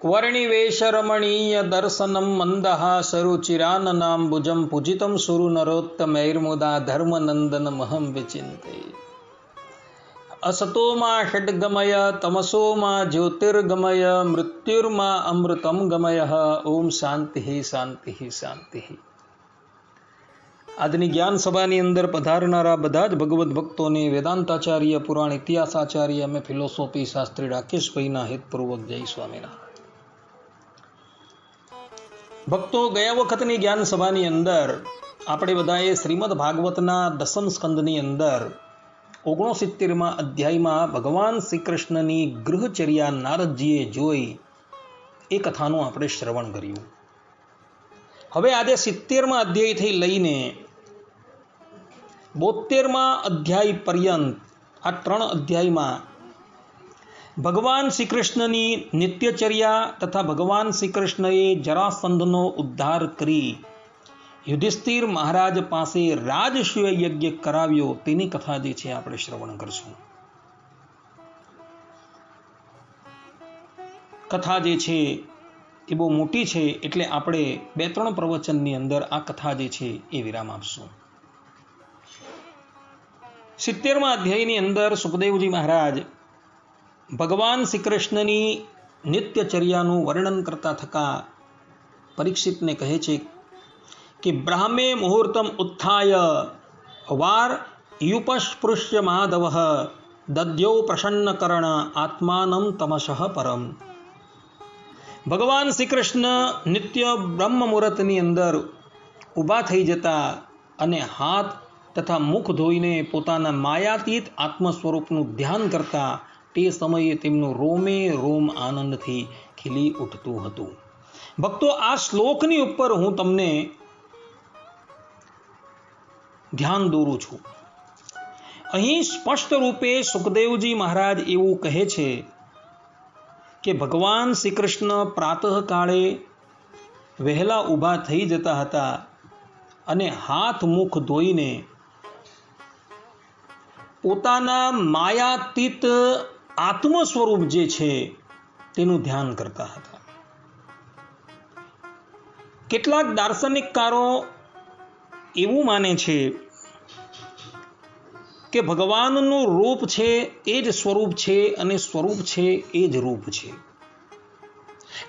वर्णिवेशरमणीय दर्शनं मन्दहासरुचिराननाम्बुजं पूजितं सुरनरोत्तमैर्मुदा धर्मनन्दनमहं विचिन्ते। असतो मा षड्गमय तमसो मा ज्योतिर्गमय मृत्युर्मा अमृतं गमय। ओम शांति शांति शांति। આજની જ્ઞાન સભાની અંદર પધારનારા બધા જ ભગવદ્ ભક્તોને વેદાંતાચાર્ય, પુરાણ ઇતિહાસાચાર્ય અને ફિલોસોફી શાસ્ત્રી રાકેશભાઈના હિતપૂર્વક જય સ્વામિનારાયણ। ભક્તો, ગયા વખતની જ્ઞાન સભાની અંદર આપણે બધાએ શ્રીમદ ભાગવતના દસમ સ્કંદની અંદર 69માં અધ્યાયમાં ભગવાન શ્રી કૃષ્ણની ગૃહચર્યા નારદજીએ જોઈ એ કથાનું આપણે શ્રવણ કર્યું। હવે આજે 70માં અધ્યાયથી લઈને 72માં અધ્યાય પર્યંત આ 3 અધ્યાયમાં ભગવાન શ્રી કૃષ્ણની નિત્યચર્યા તથા ભગવાન શ્રી કૃષ્ણએ જરાસંધનો ઉદ્ધાર કરી યુધિષ્ઠિર મહારાજ પાસે રાજસૂય યજ્ઞ કરાવ્યો તેની કથા જે છે આપણે શ્રવણ કરશું। કથા જે છે એ બહુ મોટી છે, એટલે આપણે 2-3 પ્રવચનની અંદર આ કથા જે છે એ વિરામ આપશું। 70માં અધ્યાયની અંદર સુખદેવજી મહારાજ ભગવાન શ્રી કૃષ્ણની નિત્યચર્યાનું વર્ણન કરતા થકા પરીક્ષિતને કહે છે કે બ્રાહ્મે મુહૂર્તમ ઉત્થાય વાર યુપસ્પૃશ્ય માધવ દદ્યો પ્રસન્નકર્ણ આત્માનમ તમસઃ પરમ। ભગવાન શ્રી કૃષ્ણ નિત્ય બ્રહ્મ મુહૂર્તની અંદર ઊભા થઈ જતા અને હાથ તથા મુખ ધોઈને પોતાના માયાતીત આત્મ સ્વરૂપનું ધ્યાન કરતા તે સમયે તેમનું રોમે રોમ આનંદથી ખીલી ઉઠતું હતું। ભક્તો, આ શ્લોકની ઉપર હું તમને ધ્યાન દોરું છું। અહીં સ્પષ્ટ રૂપે સુખદેવજી મહારાજ એવું કહે છે કે ભગવાન શ્રી કૃષ્ણ પ્રાતઃકાળે વહેલા ઊભા થઈ જતા હતા અને હાથ મુખ ધોઈને પોતાના માયાતીત આત્મ સ્વરૂપ જે છે તેનું ધ્યાન કરતા હતા। કેટલાક દાર્શનિકકારો એવું માને છે કે ભગવાનનું રૂપ છે એ જ સ્વરૂપ છે અને સ્વરૂપ છે એ જ રૂપ છે।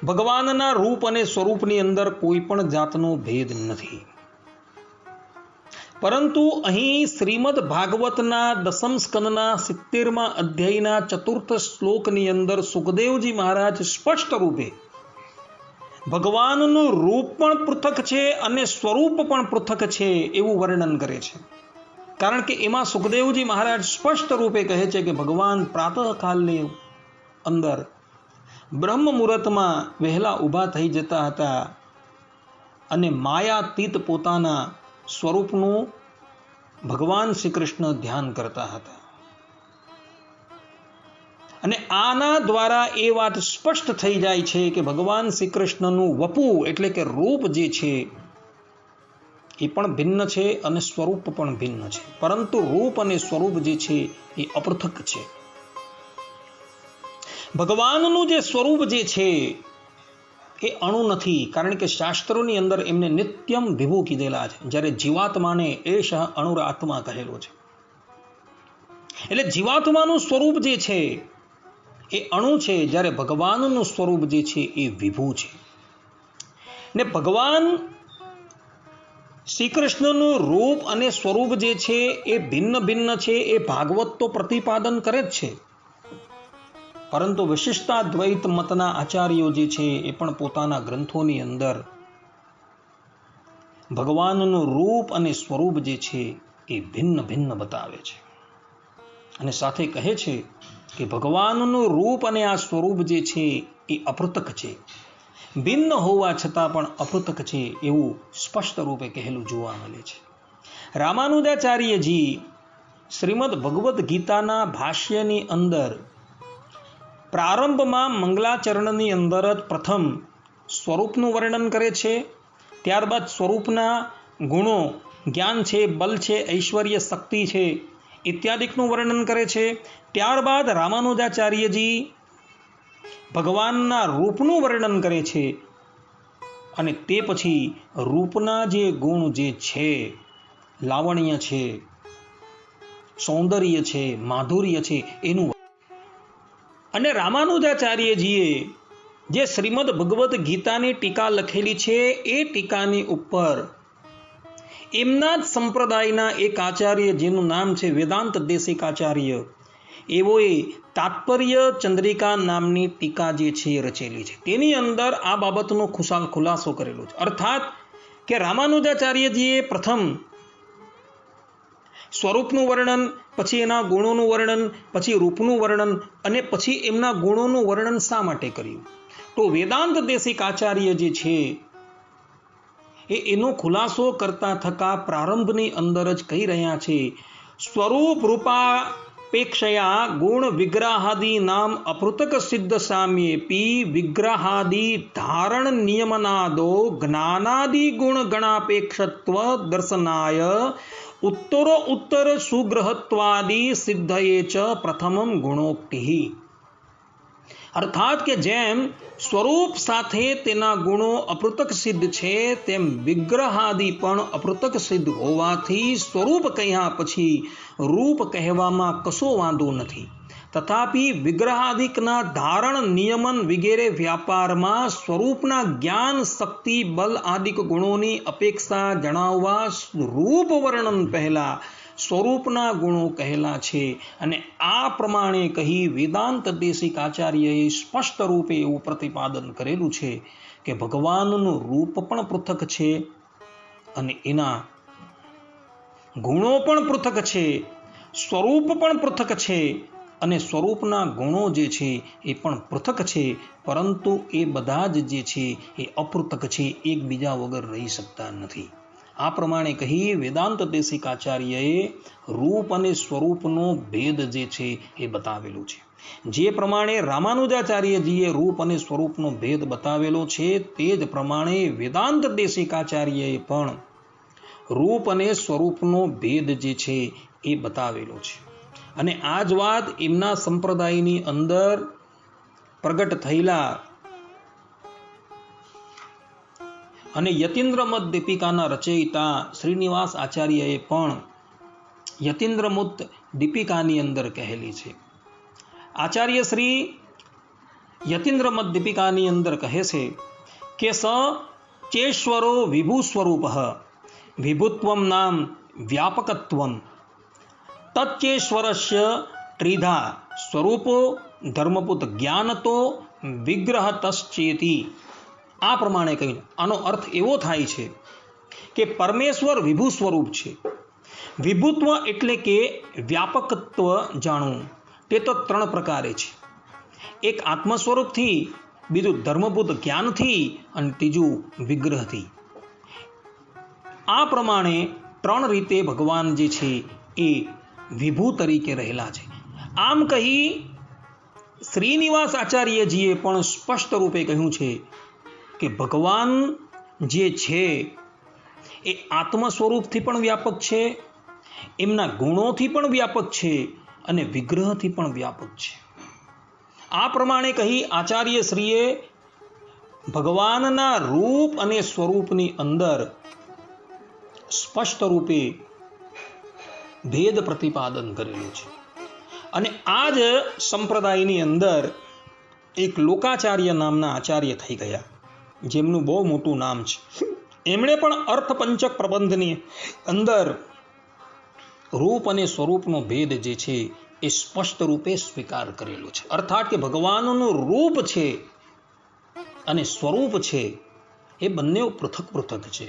ભગવાનના રૂપ અને સ્વરૂપની અંદર કોઈ પણ જાતનો ભેદ નથી। પરંતુ અહીં શ્રીમદ ભાગવતના દસમ સ્કંદના 70માં અધ્યાયના 4th શ્લોકની અંદર સુખદેવજી મહારાજ સ્પષ્ટ રૂપે ભગવાનનું રૂપ પણ પૃથક છે અને સ્વરૂપ પણ પૃથક છે એવું વર્ણન કરે છે। કારણ કે એમાં સુખદેવજી મહારાજ સ્પષ્ટ રૂપે કહે છે કે ભગવાન પ્રાતઃકાલની અંદર બ્રહ્મ મુહૂર્તમાં વહેલા ઊભા થઈ જતા હતા અને માયાતીત પોતાના સ્વરૂપનું ભગવાન શ્રી કૃષ્ણ ધ્યાન કરતા હતા। અને આના દ્વારા એ વાત સ્પષ્ટ થઈ જાય છે કે ભગવાન શ્રી કૃષ્ણનું વપુ એટલે કે રૂપ જે છે એ પણ ભિન્ન છે અને સ્વરૂપ પણ ભિન્ન છે, પરંતુ રૂપ અને સ્વરૂપ જે છે એ અપૃથક છે। ભગવાનનું જે સ્વરૂપ જે છે એ અણુ નથી, કારણ કે શાસ્ત્રોની અંદર એમને નિત્યમ વિભુ કીધેલા છે, જ્યારે જીવાત્માને એશ અણુરાત્મા કહેલો છે। એટલે જીવાત્માનું સ્વરૂપ જે છે એ અણુ છે, જ્યારે ભગવાનનું સ્વરૂપ જે છે એ વિભુ છે। ને ભગવાન શ્રી કૃષ્ણનું રૂપ અને સ્વરૂપ જે છે એ ભિન્ન ભિન્ન છે એ ભાગવત તો પ્રતિપાદન કરે જ છે, પરંતુ વિશિષ્ટાદ્વૈત મતના આચાર્યો જે છે એ પણ પોતાના ગ્રંથોની અંદર ભગવાનનું રૂપ અને સ્વરૂપ જે છે એ ભિન્ન ભિન્ન બતાવે છે અને સાથે કહે છે કે ભગવાનનું રૂપ અને આ સ્વરૂપ જે છે એ અપૃથક છે, ભિન્ન હોવા છતાં પણ અપૃથક છે એવું સ્પષ્ટ રૂપે કહેલું જોવા મળે છે। રામાનુજાચાર્યજી શ્રીમદ ભગવદ્ ગીતાના ભાષ્યની અંદર પ્રારંભમાં મંગલાચરણની અંદર જ પ્રથમ સ્વરૂપનું વર્ણન કરે છે, ત્યારબાદ સ્વરૂપના ગુણો જ્ઞાન છે, બલ છે, ઐશ્વર્ય, શક્તિ છે ઇત્યાદિકનું વર્ણન કરે છે। ત્યારબાદ રામાનુજાચાર્યજી ભગવાનના રૂપનું વર્ણન કરે છે અને તે પછી રૂપના જે ગુણ જે છે, લાવણ્ય છે, સૌંદર્ય છે, માધુર્ય છે, એનું. અને રામાનુજાચાર્યજીએ જે શ્રીમદ ભગવદ્ ગીતાની ટીકા લખેલી છે એ ટીકાની ઉપર એમના જ સંપ્રદાયના એક આચાર્ય જેનું નામ છે વેદાંત દેશિક આચાર્ય, એવોએ તાત્પર્ય ચંદ્રિકા નામની ટીકા જે છે એ રચેલી છે. તેની અંદર આ બાબતનો ખુલાસો કરેલો છે. અર્થાત કે રામાનુજાચાર્યજીએ પ્રથમ સ્વરૂપનું વર્ણન, પછી એના ગુણોનું વર્ણન, પછી રૂપનું વર્ણન અને પછી એમના ગુણોનું વર્ણન શા માટે કર્યું? તો વેદાંત દેશિક આચાર્ય જે છે એનો ખુલાસો કરતા થકા પ્રારંભની અંદર જ કહી રહ્યા છે, સ્વરૂપ રૂપાપેક્ષયા ગુણ વિગ્રહાદિ નામ અપૃતક સિદ્ધ સામ્યેપી વિગ્રહાદિ ધારણ નિયમનાદો જ્ઞાનાદિ ગુણ ગણાપેક્ષત્વ દર્શનાય ઉત્તરો ઉત્તર સુગ્રહત્વાદિ સિદ્ધયે ચ પ્રથમમ ગુણોક્તિ. અર્થાત કે જેમ સ્વરૂપ સાથે તેના ગુણો અપૃતક સિદ્ધ છે, તેમ વિગ્રહાદિ પણ અપૃતક સિદ્ધ હોવાથી સ્વરૂપ કહ્યા પછી રૂપ કહેવામાં કશો વાંધો નથી. તથાપિ વિગ્રહાદિકના ધારણ નિયમન વગેરે વ્યાપારમાં સ્વરૂપના જ્ઞાન શક્તિ બલ આદિક ગુણોની અપેક્ષા જણાવવા રૂપ વર્ણન પહેલા સ્વરૂપના ગુણો કહેલા છે. અને આ પ્રમાણે કહી વેદાંત દેશિક આચાર્યએ સ્પષ્ટ રૂપે એવું પ્રતિપાદન કરેલું છે કે ભગવાનનું રૂપ પણ પૃથક છે અને એના ગુણો પણ પૃથક છે, સ્વરૂપ પણ પૃથક છે અને સ્વરૂપના ગુણો જે છે એ પણ પૃથક છે, પરંતુ એ બધા જ જે છે એ અપૃથક છે, એકબીજા વગર રહી શકતા નથી. આ પ્રમાણે કહી વેદાંત દેશિક આચાર્યએ રૂપ અને સ્વરૂપનો ભેદ જે છે એ બતાવેલું છે. જે પ્રમાણે રામાનુજાચાર્યજીએ રૂપ અને સ્વરૂપનો ભેદ બતાવેલો છે, તે જ પ્રમાણે વેદાંત દેશિક આચાર્યએ પણ રૂપ અને સ્વરૂપનો ભેદ જે છે એ બતાવેલો છે. અને આ જ વાત એમના સંપ્રદાયની અંદર પ્રગટ થયેલા અને યતીન્દ્રમત દીપિકાના રચયિતા શ્રીનિવાસ આચાર્યએ પણ યતીન્દ્રમત દીપિકાની અંદર કહેલી છે. આચાર્ય શ્રી યતીન્દ્રમત દીપિકાની અંદર કહે છે કે સ ચેશ્વરો વિભુ સ્વરૂપ વિભુત્વમ નામ વ્યાપકત્વમ તચ્ચેશ્વરસ્ય ત્રિધા સ્વરૂપો ધર્મપુત જ્ઞાનતો વિગ્રહતશ્ચેતિ. આ પ્રમાણે કહ્યું. આનો અર્થ એવો થાય છે કે પરમેશ્વર વિભુ સ્વરૂપ છે. વિભુત્વ એટલે કે વ્યાપકત્વ જાણવું. તે તો ત્રણ પ્રકારે છે. એક આત્મ સ્વરૂપથી, બીજું ધર્મભૂત જ્ઞાનથી અને ત્રીજું વિગ્રહથી. આ પ્રમાણે ત્રણ રીતે ભગવાન જે છે એ વિભુ તરીકે રહેલા છે. આમ કહી શ્રીનિવાસ આચાર્યજીએ પણ સ્પષ્ટ રૂપે કહ્યું છે કે ભગવાન જે છે એ આત્મ સ્વરૂપથી પણ વ્યાપક છે, એમના ગુણોથી પણ વ્યાપક છે અને વિગ્રહથી પણ વ્યાપક છે. આ પ્રમાણે કહી આચાર્ય શ્રીએ ભગવાનના રૂપ અને સ્વરૂપની અંદર સ્પષ્ટ રૂપે ભેદ પ્રતિપાદન કરેલું છે. અને આ જ સંપ્રદાયની અંદર એક લોકાચાર્ય નામના આચાર્ય થઈ ગયા, જેમનું બહુ મોટું નામ છે. એમણે પણ અર્થપંચક પ્રબંધની અંદર રૂપ અને સ્વરૂપનો ભેદ જે છે એ સ્પષ્ટ રૂપે સ્વીકાર કરેલો છે. અર્થાત કે ભગવાનનું રૂપ છે અને સ્વરૂપ છે એ બંને પૃથક પૃથક છે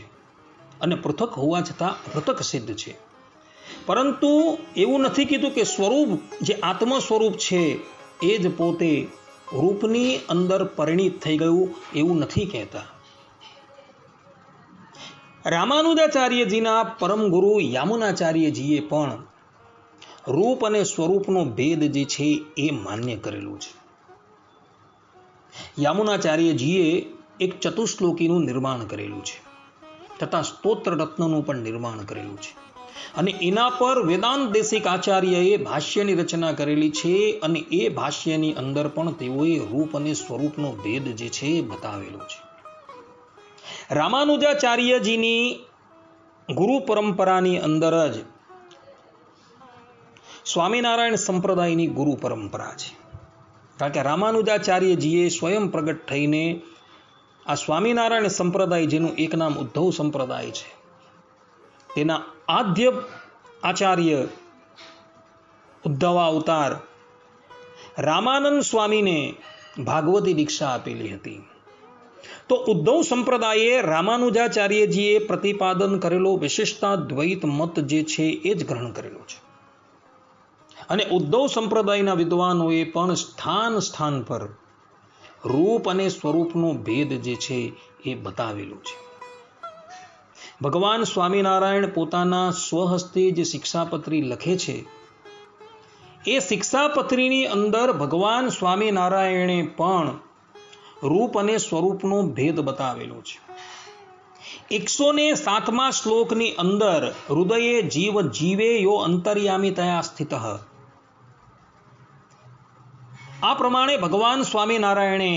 અને પૃથક હોવા છતાં પૃથક સિદ્ધ છે. પરંતુ એવું નથી કીધું કે સ્વરૂપ જે આત્મ સ્વરૂપ છે એ જ પોતે રૂપની અંદર પરિણિત થઈ ગયું, એવું નથી કહેતા. રામાનુજાચાર્યજીના પરમ ગુરુ યામુનાચાર્યજીએ પણ રૂપ અને સ્વરૂપનો ભેદ જે છે એ માન્ય કરેલું છે. યામુનાચાર્યજીએ એક ચતુશ્લોકીનું નિર્માણ કરેલું છે તથા સ્તોત્ર રત્નનું પણ નિર્માણ કરેલું છે. અને એના પર વેદાંત દેશિક આચાર્યએ ભાષ્યની રચના કરેલી છે અને એ ભાષ્યની અંદર પણ તેઓએ રૂપ અને સ્વરૂપનો ભેદ જે છે એ બતાવેલો છે. રામાનુજાચાર્યજીની ગુરુ પરંપરાની અંદર જ સ્વામિનારાયણ સંપ્રદાયની ગુરુ પરંપરા છે. કારણ કે રામાનુજાચાર્યજીએ સ્વયં પ્રગટ થઈને આ સ્વામિનારાયણ સંપ્રદાય, જેનું એક નામ ઉદ્ધવ સંપ્રદાય છે, તેના આદ્ય આચાર્ય ઉદ્ધવ અવતાર રામાનંદ સ્વામીને ભાગવતી દીક્ષા આપેલી હતી. તો ઉદ્ધવ સંપ્રદાયે રામાનુજાચાર્યજીએ પ્રતિપાદન કરેલો વિશિષ્ટાદ્વૈત મત જે છે એ જ ગ્રહણ કરેલો છે. અને ઉદ્ધવ સંપ્રદાયના વિદ્વાનોએ પણ સ્થાન સ્થાન પર રૂપ અને સ્વરૂપનો ભેદ જે છે એ બતાવેલો છે. ભગવાન સ્વામિનારાયણ પોતાના સ્વહસ્તે જે શિક્ષાપત્રી લખે છે, એ શિક્ષાપત્રીની અંદર ભગવાન સ્વામિનારાયણે પણ રૂપ અને સ્વરૂપનો ભેદ બતાવેલો છે. 107મા શ્લોકની અંદર હૃદયે જીવ જીવે યો અંતર્યામી તયા સ્થિત, આ પ્રમાણે ભગવાન સ્વામિનારાયણે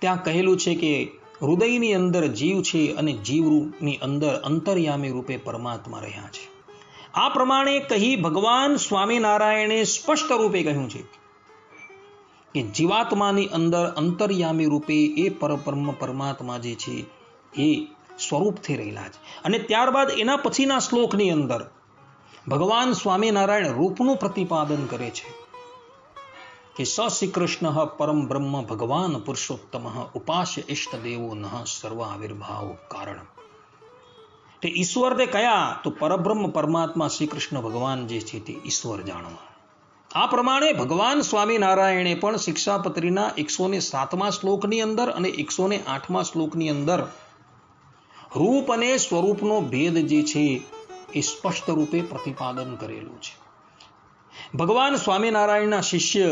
ત્યાં કહેલું છે કે હૃદયની અંદર જીવ છે અને જીવની અંદર અંતર્યામી રૂપે પરમાત્મા રહ્યા છે. આ પ્રમાણે કહી ભગવાન સ્વામિનારાયણે સ્પષ્ટ રૂપે કહ્યું છે કે જીવાત્માની અંદર અંતર્યામી રૂપે એ પરબ્રહ્મ પરમાત્મા જે છે એ સ્વરૂપથી રહેલા છે. અને ત્યારબાદ એના પછીના શ્લોકની અંદર ભગવાન સ્વામિનારાયણ રૂપનું પ્રતિપાદન કરે છે કે સ શ્રી કૃષ્ણ પરમ બ્રહ્મ ભગવાન પુરુષોત્તમ ઉપાસ્ય ઇષ્ટદેવો નઃ સર્વ આવિર્ભાવ કારણ. તે ઈશ્વર તે કયા? તો પરબ્રહ્મ પરમાત્મા શ્રી કૃષ્ણ ભગવાન જે છે તે ઈશ્વર જાણવા. આ પ્રમાણે ભગવાન સ્વામિનારાયણે પણ શિક્ષાપત્રીના 107મા શ્લોકની અંદર અને 108મા શ્લોકની અંદર રૂપ અને સ્વરૂપનો ભેદ જે છે એ સ્પષ્ટ રૂપે પ્રતિપાદન કરેલું છે. ભગવાન સ્વામિનારાયણના શિષ્ય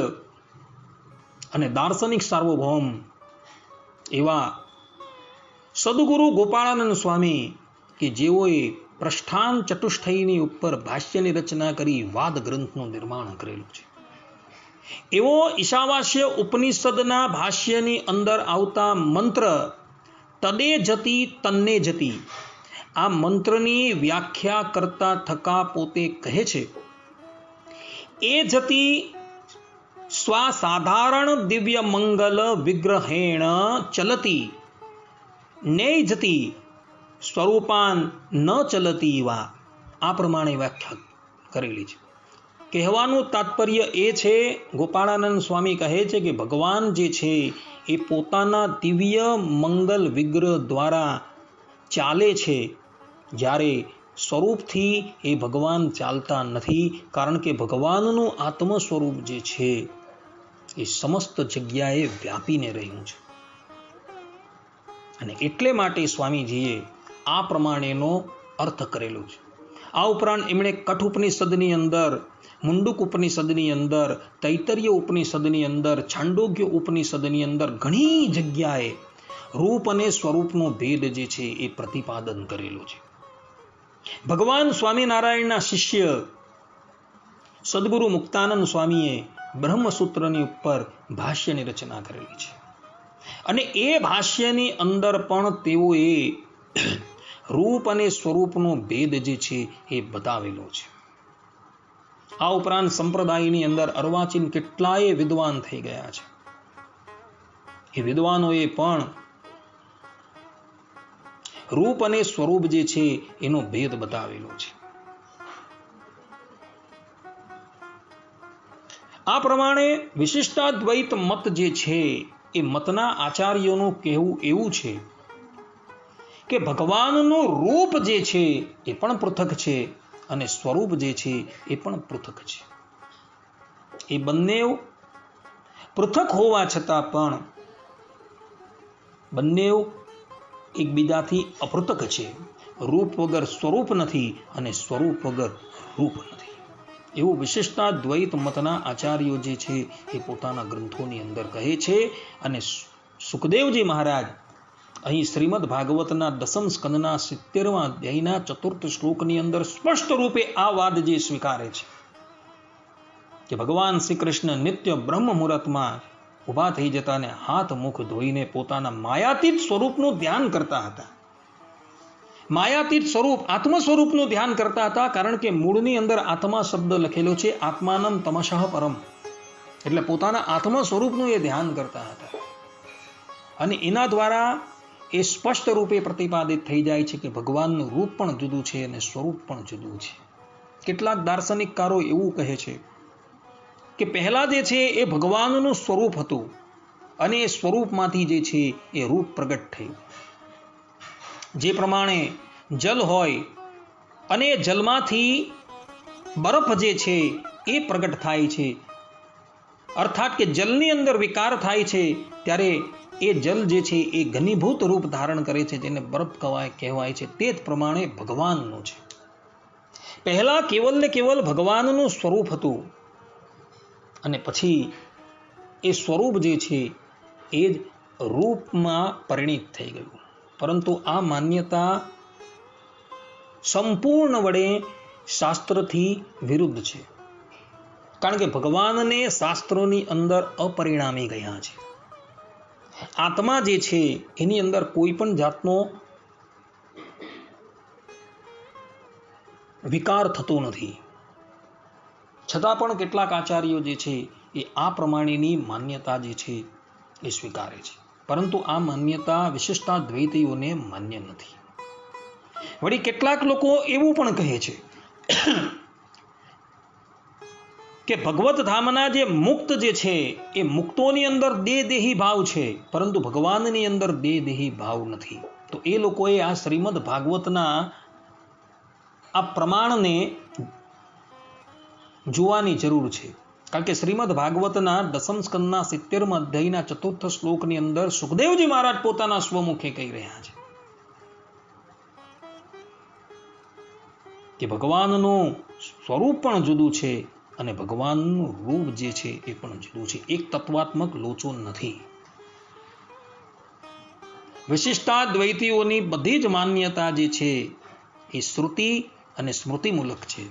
અને દાર્શનિક સાર્વભૌમ એવા સદગુરુ ગોપાળાનંદ સ્વામી કે જેઓએ પ્રસ્થાન ચતુષ્ટયની ઉપર ભાષ્યની રચના કરી વાદ ગ્રંથનું નિર્માણ કરેલું છે, એવો ઈશાવાસ્ય ઉપનિષદના ભાષ્યની અંદર આવતા મંત્ર તદે જતી તન્ને જતી, આ મંત્રની વ્યાખ્યા કરતા થકા પોતે કહે છે એ જતી સ્વાસાધારણ દિવ્ય મંગલ વિગ્રહેણ ચલતી નેય જતી સ્વરૂપાન ન ચલતી વા. આ પ્રમાણે વ્યાખ્યા કરેલી છે. કહેવાનું તાત્પર્ય એ છે, ગોપાળાનંદ સ્વામી કહે છે કે ભગવાન જે છે એ પોતાના દિવ્ય મંગલ વિગ્રહ દ્વારા ચાલે છે, જ્યારે સ્વરૂપથી એ ભગવાન ચાલતા નથી. કારણ કે ભગવાનનું આત્મ સ્વરૂપ જે છે એ સમસ્ત જગ્યાએ વ્યાપીને રહ્યું છે. અને એટલે માટે સ્વામીજીએ આ પ્રમાણેનો અર્થ કરેલો છે. આ ઉપરાંત એમણે કઠ ઉપનિષદની અંદર, મુંડુક ઉપનિષદની અંદર, તૈતરીય ઉપનિષદની અંદર, છાંડોગ્ય ઉપનિષદની અંદર ઘણી જગ્યાએ રૂપ અને સ્વરૂપનો ભેદ જે છે એ પ્રતિપાદન કરેલું છે. ભગવાન સ્વામિનારાયણના શિષ્ય સદગુરુ મુક્તાનંદ સ્વામીએ બ્રહ્મસૂત્રની ઉપર ભાષ્યની રચના કરેલી છે. અને એ ભાષ્યની અંદર પણ તેઓએ રૂપ અને સ્વરૂપનો ભેદ જે છે એ બતાવેલો છે. આ ઉપરાંત સંપ્રદાયની અંદર અર્વાચીન કેટલાય વિદ્વાન થઈ ગયા છે. એ વિદ્વાનોએ પણ રૂપ અને સ્વરૂપ જે છે એનો ભેદ બતાવેલો છે. આ પ્રમાણે વિશિષ્ટાદ્વૈત મત જે છે એ મતના આચાર્યોનું કહેવું એવું છે કે ભગવાનનું રૂપ જે છે એ પણ પૃથક છે અને સ્વરૂપ જે છે એ પણ પૃથક છે. એ બંને પૃથક હોવા છતાં પણ બંને એકબીજાથી અપૃથક છે. રૂપ વગર સ્વરૂપ નથી અને સ્વરૂપ વગર રૂપ નથી. એવું વિશિષ્ટાદ્વૈત મતના આચાર્યો જે છે એ પોતાના ગ્રંથોની અંદર કહે છે. અને સુખદેવજી મહારાજ અહીં શ્રીમદ ભાગવતના 10મ સ્કંદના 70મા અધ્યાયના 4th શ્લોકની અંદર સ્પષ્ટ રૂપે આ વાત જે સ્વીકારે છે કે ભગવાન શ્રી કૃષ્ણ નિત્ય બ્રહ્મ મુહૂર્તમાં ઊભા થઈ જતા અને હાથ મુખ ધોઈને પોતાના માયાતીત સ્વરૂપનું ધ્યાન કરતા હતા. માયાતીત સ્વરૂપ આત્મ સ્વરૂપનું ધ્યાન કરતા હતા, કારણ કે મૂળની અંદર આત્મા શબ્દ લખેલો છે, આત્માનમ તમશઃ પરમ, એટલે પોતાના આત્મ સ્વરૂપનું એ ધ્યાન કરતા હતા. અને એના દ્વારા એ સ્પષ્ટ રૂપે પ્રતિપાદિત થઈ જાય છે કે ભગવાનનું રૂપ પણ જુદું છે અને સ્વરૂપ પણ જુદું છે. કેટલાક દાર્શનિકકારો એવું કહે છે કે પહેલા જે છે એ ભગવાનનું સ્વરૂપ હતું અને એ સ્વરૂપમાંથી જે છે એ રૂપ પ્રગટ થયું. જે પ્રમાણે જલ હોય અને એ જલમાંથી બરફ જે છે એ પ્રગટ થાય છે, અર્થાત કે જલની અંદર વિકાર થાય છે ત્યારે એ જલ જે છે એ ઘનીભૂત રૂપ ધારણ કરે છે, જેને બરફ કહેવાય છે. તે જ પ્રમાણે ભગવાનનું છે. પહેલા કેવલ ને કેવલ ભગવાનનું સ્વરૂપ હતું અને પછી એ સ્વરૂપ જે છે એ જ રૂપમાં પરિણિત થઈ ગયું. પરંતુ આ માન્યતા સંપૂર્ણ વડે શાસ્ત્રથી વિરુદ્ધ છે, કારણ કે ભગવાનને શાસ્ત્રોની અંદર અપરિણામી ગયા છે. આત્મા જે છે એની અંદર કોઈ પણ જાતનો વિકાર થતો નથી. છતાં પણ કેટલાક આચાર્યો જે છે એ આ પ્રમાણેની માન્યતા જે છે એ સ્વીકારે છે, પરંતુ આ માન્યતા વિશિષ્ટાદ્વૈતીઓને માન્ય નથી. વળી કેટલાક લોકો એવું પણ કહે છે કે ભગવત ધામના જે મુક્ત જે છે એ મુક્તોની અંદર દેહી ભાવ છે, પરંતુ ભગવાનની અંદર દેહી ભાવ નથી. તો એ લોકોએ આ શ્રીમદ ભાગવતના આ પ્રમાણને જોવાની જરૂર છે, કારણ કે શ્રીમદ ભાગવતના 10મ સ્કંદના 70મા અધ્યાયના 4th શ્લોકની અંદર સુખદેવજી મહારાજ પોતાના સ્વમુખે કહી રહ્યા છે કે ભગવાનનું સ્વરૂપ પણ જુદું છે અને ભગવાનનું રૂપ જે છે એ પણ જુદું છે. એક તત્વાત્મક લોચો નથી. વિશિષ્ટાદ્વૈતીઓની બધી જ માન્યતા જે છે એ શ્રુતિ અને સ્મૃતિમૂલક છે.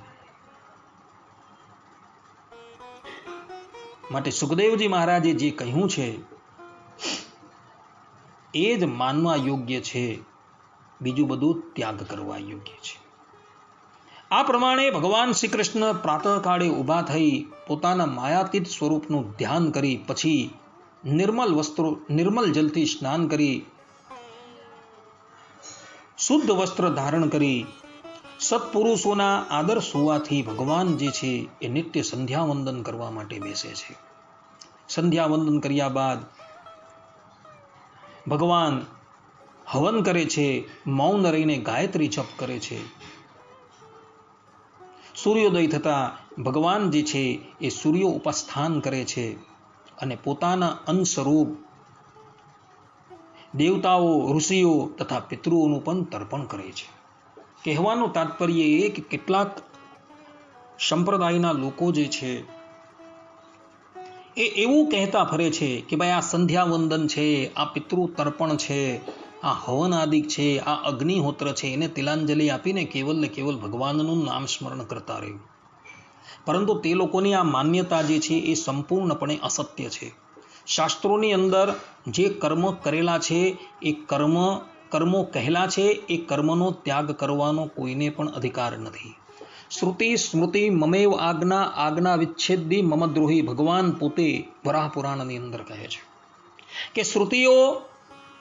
માટે સુખદેવજી મહારાજે જે કહ્યું છે એ જ માનવા યોગ્ય છે, બીજું બધું ત્યાગ કરવા યોગ્ય છે. આ પ્રમાણે ભગવાન શ્રી કૃષ્ણ પ્રાતઃકાળે ઊભા થઈ પોતાના માયાતીત સ્વરૂપનું ધ્યાન કરી પછી નિર્મલ જલથી સ્નાન કરી શુદ્ધ વસ્ત્ર ધારણ કરી સત્પુરુષોના આદર્શ હોવાથી ભગવાન જે છે એ નિત્ય સંધ્યાવંદન કરવા માટે બેસે છે. સંધ્યાવંદન કર્યા બાદ ભગવાન હવન કરે છે, મૌન રહીને ગાયત્રી જપ કરે છે. સૂર્યોદય થતા ભગવાન જે છે એ સૂર્ય ઉપસ્થાન કરે છે અને પોતાના અંશરૂપ દેવતાઓ, ઋષિઓ તથા પિતૃઓનું પણ તર્પણ કરે છે. કહેવાનું તાત્પર્ય એ કે કેટલાક સંપ્રદાયના લોકો જે છે એ એવું કહેતા ફરે છે કે ભાઈ આ સંધ્યાવંદન છે, આ પિતૃ તર્પણ છે, આ હવન આદિક છે, આ અગ્નિહોત્ર છે, એને તિલાંજલિ આપીને કેવલ ને કેવલ ભગવાનનું નામ સ્મરણ કરતા રહ્યું. પરંતુ તે લોકોની આ માન્યતા જે છે એ સંપૂર્ણપણે અસત્ય છે. શાસ્ત્રોની અંદર જે કર્મ કરેલા છે એ કર્મો કહેલા છે, એ કર્મનો ત્યાગ કરવાનો કોઈને પણ અધિકાર નથી. શ્રુતિ સ્મૃતિ મમેવ આજ્ઞા વિચ્છેદી મમ દ્રોહી, ભગવાન પોતે વરાહ પુરાણની અંદર કહે છે કે શ્રુતિઓ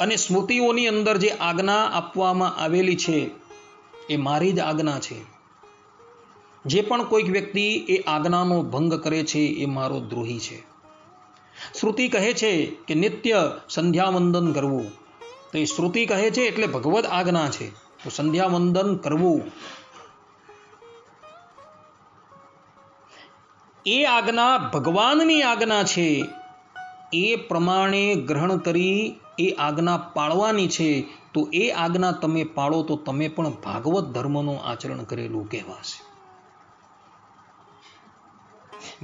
અને સ્મૃતિઓની અંદર જે આજ્ઞા આપવામાં આવેલી છે એ મારી જ આજ્ઞા છે. જે પણ કોઈક વ્યક્તિ એ આજ્ઞાનો ભંગ કરે છે એ મારો દ્રોહી છે. શ્રુતિ કહે છે કે નિત્ય સંધ્યાવંદન કરવું, તો એ શ્રુતિ કહે છે એટલે ભગવદ આજ્ઞા છે, તો સંધ્યાવંદન કરવું એ આજ્ઞા ભગવાનની આજ્ઞા છે. એ પ્રમાણે ગ્રહણ કરી એ આજ્ઞા પાળવાની છે. તો એ આજ્ઞા તમે પાળો તો તમે પણ ભાગવત ધર્મનું આચરણ કરેલું કહેવાશે.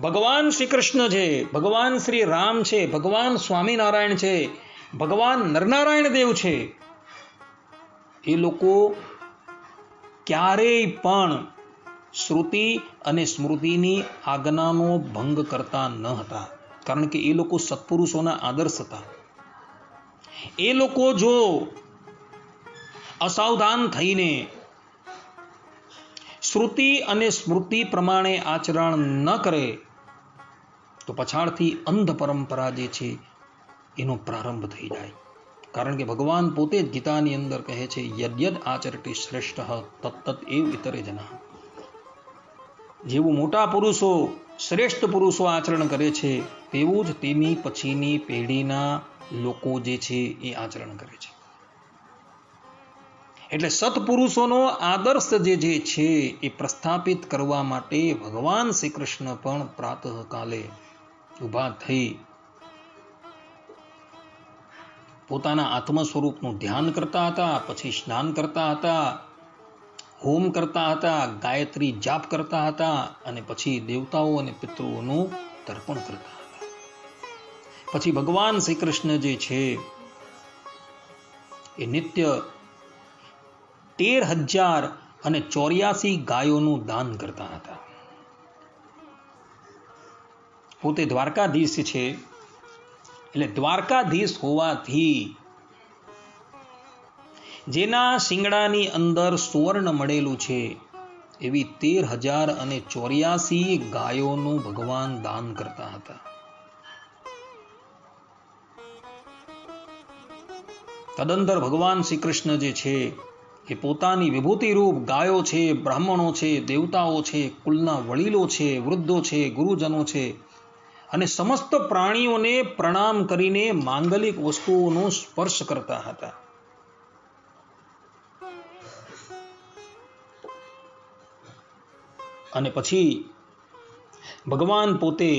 ભગવાન શ્રી કૃષ્ણ છે, ભગવાન શ્રી રામ છે, ભગવાન સ્વામિનારાયણ છે, ભગવાન નરનારાયણ દેવ છે, એ લોકો ક્યારેય પણ શ્રુતિ અને સ્મૃતિની આજ્ઞાનો ભંગ કરતા ન હતા, કારણ કે એ લોકો સત્પુરુષોના આદર્શ હતા. એ લોકો જો અસાવધાન થઈને શ્રુતિ અને સ્મૃતિ પ્રમાણે આચરણ ન કરે તો પછાડથી અંધ પરંપરા જે છે એનો પ્રારંભ થઈ જાય. કારણ કે ભગવાન પોતે જ ગીતાની અંદર કહે છે, યદ્યદ આચરતિ શ્રેષ્ઠ તત્તત એવ ઇતરે જનાઃ. જેવું મોટા પુરુષો, શ્રેષ્ઠ પુરુષો આચરણ કરે છે તેવું જ તેની પછીની પેઢીના લોકો જે છે એ આચરણ કરે છે. એટલે સત્પુરુષોનો આદર્શ જે છે એ પ્રસ્થાપિત કરવા માટે ભગવાન શ્રી કૃષ્ણ પણ પ્રાતઃકાલે ઊભા થઈ પોતાના આત્મ સ્વરૂપનું ધ્યાન કરતા હતા, પછી સ્નાન કરતા હતા, હોમ કરતા હતા, ગાયત્રી જાપ કરતા હતા, અને પછી દેવતાઓ અને પિતૃઓનું તર્પણ કરતા હતા. પછી ભગવાન શ્રી કૃષ્ણ જે છે એ નિત્ય 13,084 ગાયોનું દાન કરતા હતા. પોતે દ્વારકાધીશ છે, એટલે દ્વારકાધીશ હોવાથી જેના શિંગડાની અંદર સુવર્ણ મળેલું છે એવી 13,084 ગાયોનું ભગવાન દાન કરતા હતા. તદંતર ભગવાન શ્રી કૃષ્ણ જે છે એ પોતાની વિભૂતિ રૂપ ગાયો છે, બ્રાહ્મણો છે, દેવતાઓ છે, કુલના વડીલો છે, વૃદ્ધો છે, ગુરુજનો છે અને સમસ્ત પ્રાણીઓને પ્રણામ કરીને માંગલિક વસ્તુઓનો સ્પર્શ કરતા હતા. અને પછી ભગવાન પોતે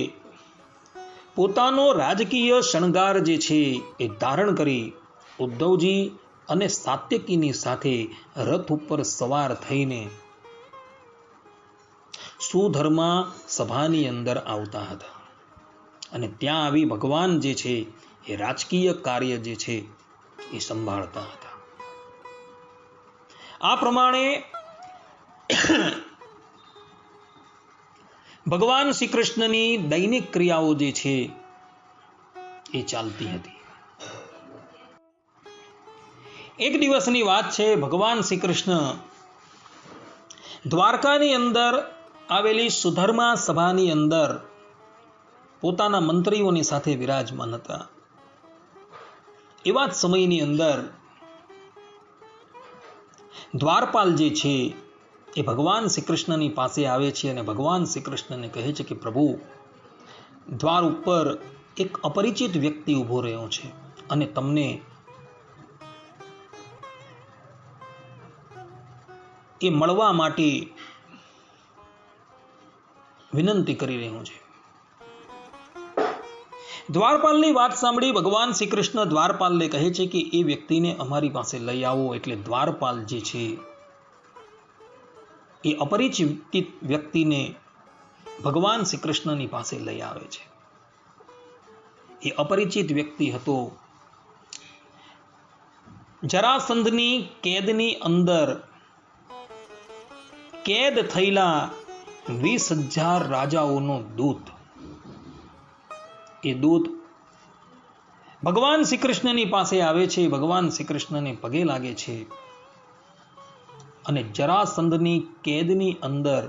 પોતાનો રાજકીય શણગાર જે છે એ ધારણ કરી ઉદ્ધવજી અને સાત્યકીની સાથે રથ ઉપર સવાર થઈને સુધર્મા સભાની અંદર આવતા હતા. અને ત્યાં આવી ભગવાન જે છે એ રાજકીય કાર્ય જે છે એ સંભાળતા હતા. આ પ્રમાણે ભગવાન શ્રી કૃષ્ણની દૈનિક ક્રિયાઓ જે છે એ ચાલતી હતી. એક દિવસની વાત છે, ભગવાન શ્રી કૃષ્ણ દ્વારકાની અંદર આવેલી સુધર્મા સભાની અંદર પોતાના મંત્રીઓની સાથે વિરાજમાન હતા. એવા જ સમયની અંદર દ્વારપાલ જે છે એ ભગવાન શ્રી કૃષ્ણની પાસે આવે છે અને ભગવાન શ્રી કૃષ્ણને કહે છે કે પ્રભુ, દ્વાર ઉપર એક અપરિચિત વ્યક્તિ ઊભો રહ્યો છે અને તમને એ મળવા માટે વિનંતી કરી રહ્યું છે. દ્વારપાલની વાત સાંભળી ભગવાન શ્રી કૃષ્ણ દ્વારપાલને કહે છે કે એ વ્યક્તિને અમારી પાસે લઈ આવો. એટલે દ્વારપાલ જે છે એ અપરિચિત વ્યક્તિને ભગવાન શ્રી કૃષ્ણની પાસે લઈ આવે છે. એ અપરિચિત વ્યક્તિ હતો જરાસંધની કેદની અંદર કેદ થયેલા 20,000 રાજાઓનો દૂત. એ દૂત ભગવાન શ્રી કૃષ્ણની પાસે આવે છે, ભગવાન શ્રી કૃષ્ણને પગે લાગે છે અને જરાસંધની કેદની અંદર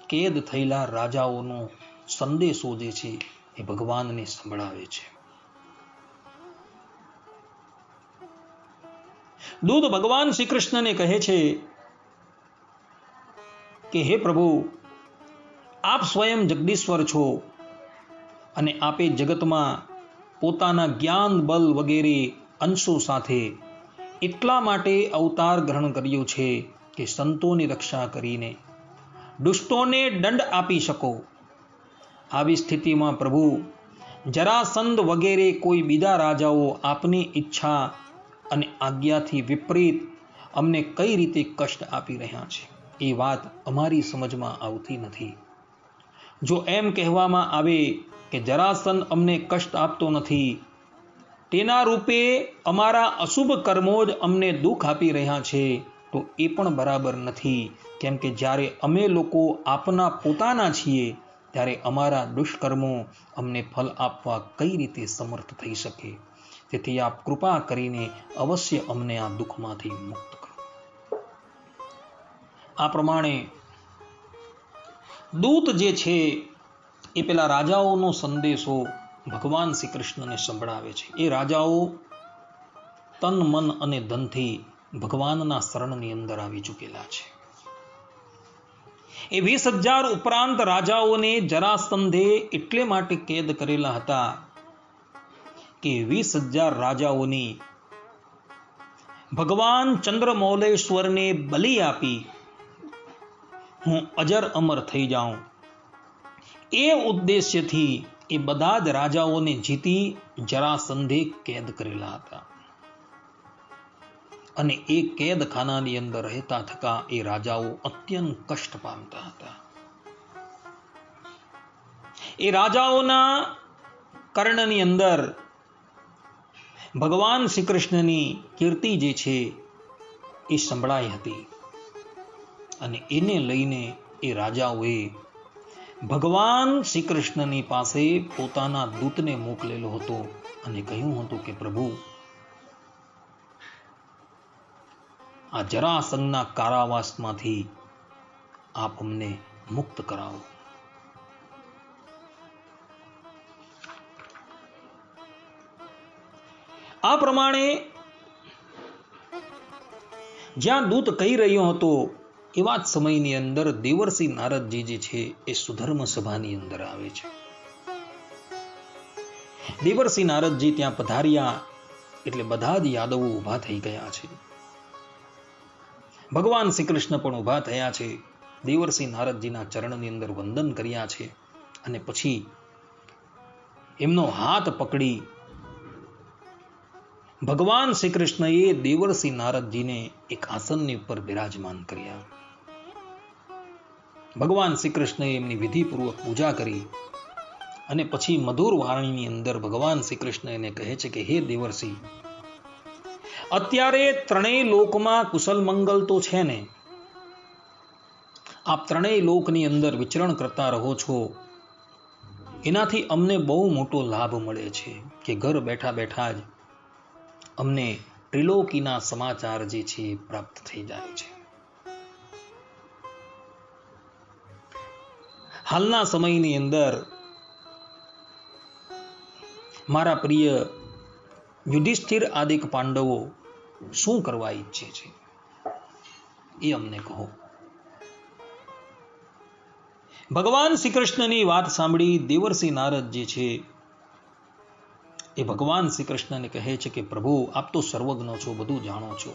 કેદ થયેલા રાજાઓનો સંદેશો જે છે એ ભગવાનને સંભળાવે છે. દૂત ભગવાન શ્રી કૃષ્ણને કહે છે કે હે પ્રભુ, આપ સ્વયં જગદીશ્વર છો અને આપે જગતમાં પોતાના જ્ઞાન બલ વગેરે અંશો સાથે એટલા માટે અવતાર ગ્રહણ કર્યું છે કે સંતોની રક્ષા કરીને દુષ્ટોને દંડ આપી શકો. આવી સ્થિતિમાં પ્રભુ, જરાસંધ વગેરે કોઈ બીજા રાજાઓ આપની ઈચ્છા અને આજ્ઞાથી વિપરીત અમને કઈ રીતે કષ્ટ આપી રહ્યા છે એ વાત અમારી સમજમાં આવતી નથી. જો એમ કહેવામાં આવે કે જરાસંધ અમને કષ્ટ આપતો નથી તેના રૂપે અમારા અશુભ કર્મો જ અમને દુઃખ આપી રહ્યા છે, તો એ પણ બરાબર નથી. કેમ કે જ્યારે અમે લોકો આપના પોતાના છીએ ત્યારે અમારા દુષ્કર્મો અમને ફલ આપવા કઈ રીતે સમર્થ થઈ શકે? તેથી આપ કૃપા કરીને અવશ્ય અમને આ દુઃખમાંથી મુક્ત કરો. આ પ્રમાણે દૂત જે છે એ પેલા રાજાઓનો સંદેશો ભગવાન શ્રી કૃષ્ણને સંભળાવે છે. એ રાજાઓ તન મન અને ધનથી ભગવાનના શરણની અંદર આવી ચૂકેલા છે. એ 20,000 ઉપરાંત રાજાઓને જરાસંધે એટલે માટે કેદ કરેલા હતા કે 20,000 રાજાઓની ભગવાન ચંદ્રમૌલેશ્વરને બલિ આપી હું અજર અમર થઈ જાઉં, એ ઉદ્દેશ્યથી એ બધા જ રાજાઓને જીતી જરાસંધે કેદ કરેલા હતા. અને એ કેદખાનાની અંદર રહેતા થકા એ રાજાઓ અત્યંત કષ્ટ પામતા હતા. એ રાજાઓના કર્ણની અંદર ભગવાન શ્રી કૃષ્ણની કીર્તિ જે છે એ સંભળાઈ હતી. અને એને લઈને એ રાજાઓએ ભગવાન શ્રી કૃષ્ણની પાસે પોતાના દૂતને મોકલેલો હતો અને કહ્યું હતું કે પ્રભુ, આ જરાસંઘના કારાવાસમાંથી આપ અમને મુક્ત કરાવો. આ પ્રમાણે જ્યાં દૂત કહી રહ્યો હતો એવા જ સમયની અંદર દેવર્ષિ નારદજી જે છે એ સુધર્મ સભાની અંદર આવે છે. દેવર્ષિ નારદજી ત્યાં પધાર્યા એટલે બધા જ યાદવો ઊભા થઈ ગયા છે. ભગવાન શ્રી કૃષ્ણ પણ ઊભા થયા છે. દેવર્ષિ નારદજીના ચરણની અંદર વંદન કર્યા છે અને પછી એમનો હાથ પકડી ભગવાન શ્રી કૃષ્ણએ દેવર્ષિ નારદજીને એક આસનની ઉપર બિરાજમાન કર્યા. ભગવાન શ્રી કૃષ્ણએ એમની વિધિપૂર્વક પૂજા કરી અને પછી મધુર વાણીની અંદર ભગવાન શ્રી કૃષ્ણ એને કહે છે કે હે દેવર્ષિ, અત્યારે ત્રણેય લોકમાં કુશલ મંગલ તો છે ને? આપ ત્રણેય લોકની અંદર વિચરણ કરતા રહો છો, એનાથી અમને બહુ મોટો લાભ મળે છે કે ઘર બેઠા બેઠા જ અમને ત્રિલોકીના સમાચાર જે છે એ પ્રાપ્ત થઈ જાય છે. હાલના સમયની અંદર મારા પ્રિય યુધિષ્ઠિર આદિક પાંડવો શું કરવા ઈચ્છે છે એ અમને કહો. ભગવાન શ્રી કૃષ્ણની વાત સાંભળી દેવર્ષિ નારદ જે છે એ ભગવાન શ્રી કૃષ્ણને કહે છે કે પ્રભુ, આપ તો સર્વજ્ઞ છો, બધું જાણો છો,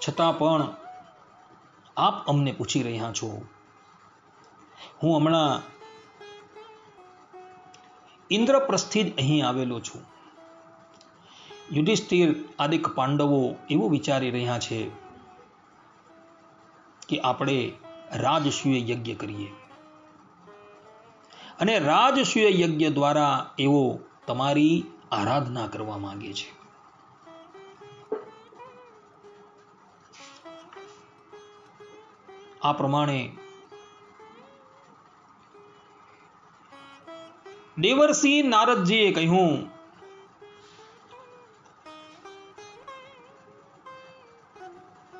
છતાં પણ આપ અમને પૂછી રહ્યા છો. હું હમણાં ઇન્દ્રપ્રસ્થથી જ અહીં આવેલો છું. યુધિષ્ઠિર આદિક પાંડવો એવું વિચારી રહ્યા છે કે આપણે રાજસૂય યજ્ઞ કરીએ અને રાજસૂય યજ્ઞ દ્વારા એવો તમારી આરાધના કરવા માંગે છે. આ પ્રમાણે દેવર્ષિ નારદજીએ કહ્યું,